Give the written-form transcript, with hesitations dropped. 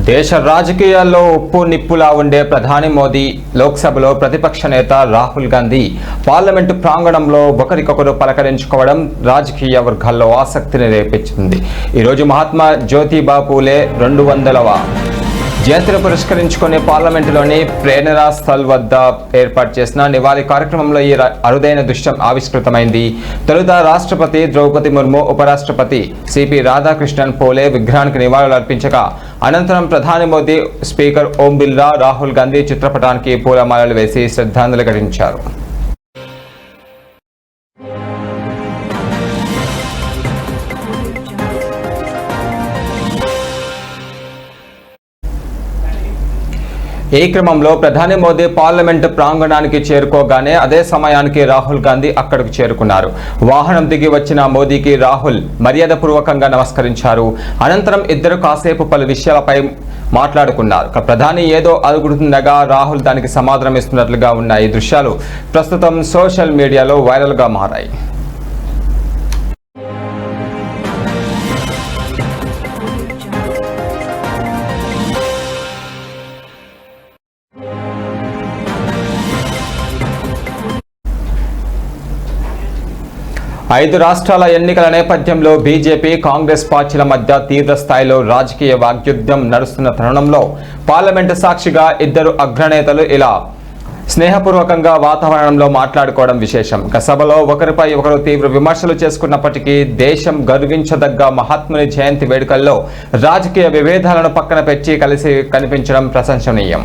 దేశ రాజకీయాల్లో ఉప్పు నిప్పులా ఉండే ప్రధాని మోదీ లోక్సభలో ప్రతిపక్ష నేత రాహుల్ గాంధీ పార్లమెంటు ప్రాంగణంలో ఒకరికొకరు పలకరించుకోవడం రాజకీయ వర్గాల్లో ఆసక్తిని రేపించింది. ఈరోజు మహాత్మా జ్యోతిబా పూలే 200వ జయంతిని పురస్కరించుకుని పార్లమెంటులోని ప్రేరణా స్థల్ వద్ద ఏర్పాటు చేసిన నివాళి కార్యక్రమంలో ఈ అరుదైన దృశ్యం ఆవిష్కృతమైంది. తొలుత రాష్ట్రపతి ద్రౌపది ముర్ము, ఉపరాష్ట్రపతి సిపి రాధాకృష్ణన్ పూలే విగ్రహానికి నివాళులు అర్పించగా అనంతరం ప్రధాని మోదీ, స్పీకర్ ఓం బిర్లా, రాహుల్ గాంధీ చిత్రపటానికి పూలమాలలు వేసి శ్రద్ధాంజలి ఘటించారు. ఈ క్రమంలో ప్రధాని మోదీ పార్లమెంటు ప్రాంగణానికి చేరుకోగానే అదే సమయానికి రాహుల్ గాంధీ అక్కడికి చేరుకున్నారు. వాహనం దిగి వచ్చిన మోదీకి రాహుల్ మర్యాదపూర్వకంగా నమస్కరించారు. అనంతరం ఇద్దరు కాసేపు పలు విషయాలపై మాట్లాడుకున్నారు. ప్రధాని ఏదో అడుగుతుండగా రాహుల్ దానికి సమాధానం ఇస్తున్నట్లుగా ఉన్న ఈ దృశ్యాలు ప్రస్తుతం సోషల్ మీడియాలో వైరల్గా మారాయి. 5 రాష్ట్రాల ఎన్నికల నేపథ్యంలో బీజేపీ, కాంగ్రెస్ పార్టీల మధ్య తీవ్ర స్థాయిలో రాజకీయ వాగ్యుద్ధం నడుస్తున్న తరుణంలో పార్లమెంటు సాక్షిగా ఇద్దరు అగ్రనేతలు ఇలా స్నేహపూర్వకంగా వాతావరణంలో మాట్లాడుకోవడం విశేషం. సభలో ఒకరిపై ఒకరు తీవ్ర విమర్శలు చేసుకున్నప్పటికీ దేశం గర్వించదగ్గ మహాత్ముని జయంతి వేడుకల్లో రాజకీయ విభేదాలను పక్కన పెట్టి కలిసి కనిపించడం ప్రశంసనీయం.